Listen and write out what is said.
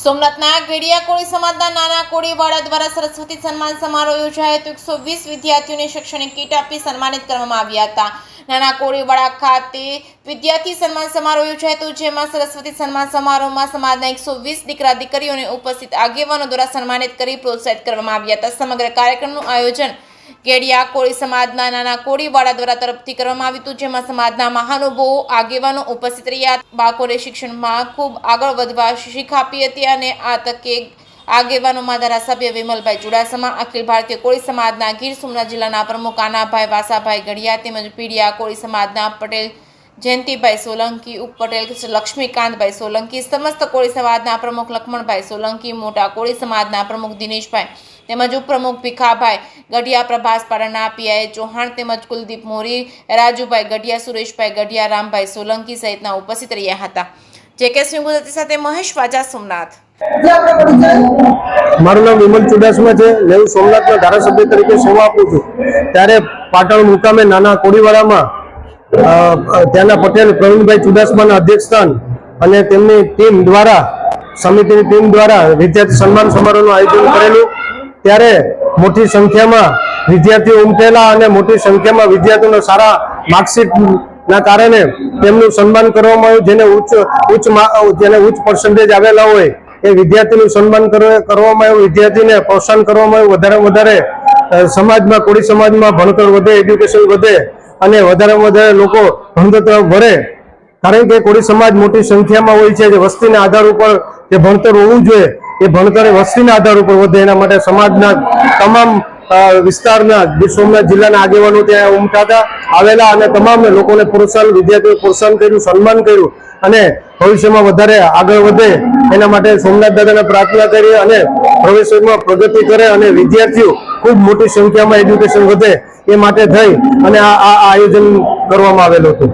સોમનાથના ગેડિયા કોળી સમાજના નાના કોળીવાડા દ્વારા સરસ્વતી સન્માન સમારોહ યોજાયો હતો। 120 વિદ્યાર્થીઓને શૈક્ષણિક કીટ આપી સન્માનિત કરવામાં આવ્યા હતા। નાના કોળીવાડા ખાતે વિદ્યાર્થી સન્માન સમારોહ યોજાયો હતો, જેમાં સરસ્વતી સન્માન સમારોહમાં સમાજના 120 દીકરા દીકરીઓને ઉપસ્થિત આગેવાનો દ્વારા સન્માનિત કરી પ્રોત્સાહિત કરવામાં આવ્યા હતા। સમગ્ર કાર્યક્રમનું આયોજન ગેડિયા કોળી સમાજના નાના કોળીવાડા દ્વારા તરફથી કરવામાં આવ્યું હતું, જેમાં સમાજના મહાનુભાવો આગેવાનો ઉપસ્થિત રહ્યા। બાળકોને શિક્ષણમાં ખૂબ આગળ વધવા શીખ આપી હતી અને આ તકે આગેવાનોમાં ધારાસભ્ય વિમલભાઈ ચુડાસમા, અખિલ ભારતીય કોળી સમાજના ગીર સોમનાથ જિલ્લાના પ્રમુખ કાનાભાઈ વાસાભાઈ ગઢિયા તેમજ પીડિયા કોળી સમાજના પટેલ જયંતિભાઈ સોલંકી, ઉપપટેલ લક્ષ્મીકાંતભાઈ સોલંકી, સમસ્ત કોળી સમાજના પ્રમુખ લખમણભાઈ સોલંકી, મોટા કોળી સમાજના પ્રમુખ દિનેશભાઈ તેમજ ઉપપ્રમુખ ભીખાભાઈ ગઢિયા, પ્રભાસ પાડના, પીઆઈ ચૌહાણ તેમજ કુલદીપ મોરી, રાજુભાઈ ગઢિયા, સુરેશભાઈ ગઢિયા, રામભાઈ સોલંકી સહિતના ઉપસ્થિત રહ્યા હતા। જેકે ગુજરાતી સાથે મહેશ વાજા, સોમનાથ। મારું નામ વિમલ ચુડાસમા છે। હું સોમનાથના ધારાસભ્ય તરીકે સેવા આપું છું। ત્યારે પાટણ મુકામે નાના કોળીવાડામાં ત્યાંના પટેલ પ્રવીણભાઈ ચુડાસમાના અધ્યક્ષસ્થાન અને તેમની ટીમ દ્વારા, સમિતિની ટીમ દ્વારા વિદ્યાર્થી સન્માન સમારોહનું આયોજન કરેલું। ત્યારે મોટી સંખ્યામાં વિદ્યાર્થીઓ ઉમટેલા અને મોટી સંખ્યામાં વિદ્યાર્થીઓના સારા માર્કશીટના કારણે તેમનું સન્માન કરવામાં આવ્યું। જેને ઉચ્ચ પર્સન્ટેજ આવેલા હોય એ વિદ્યાર્થીનું સન્માન કરવામાં આવ્યું, વિદ્યાર્થીને પ્રોત્સાહન કરવામાં આવ્યું। વધારે સમાજમાં, કોળી સમાજમાં ભણતર વધે, એજ્યુકેશન વધે અને વધારે લોકો ભણતર તરફ વળે। કારણ કે કોળી સમાજ મોટી સંખ્યામાં હોય છે, જે વસ્તીના આધાર ઉપર જે ભણતર હોવું જોઈએ એ ભણતર વસ્તીના આધાર ઉપર વધે, એના માટે સમાજના તમામ વિસ્તારના ગીર સોમનાથ જિલ્લાના આગેવાનો ત્યાં ઉમટાતા આવેલા અને તમામ લોકોને પ્રોત્સાહન, વિદ્યાર્થીઓને પ્રોત્સાહન કર્યું, સન્માન કર્યું અને ભવિષ્યમાં વધારે આગળ વધે એના માટે સોમનાથ દાદાને પ્રાર્થના કરી અને ભવિષ્યમાં પ્રગતિ કરે અને વિદ્યાર્થીઓ ખૂબ મોટી સંખ્યામાં એજ્યુકેશન વધે એ માટે થઈ અને આ આયોજન કરવામાં આવેલું હતું।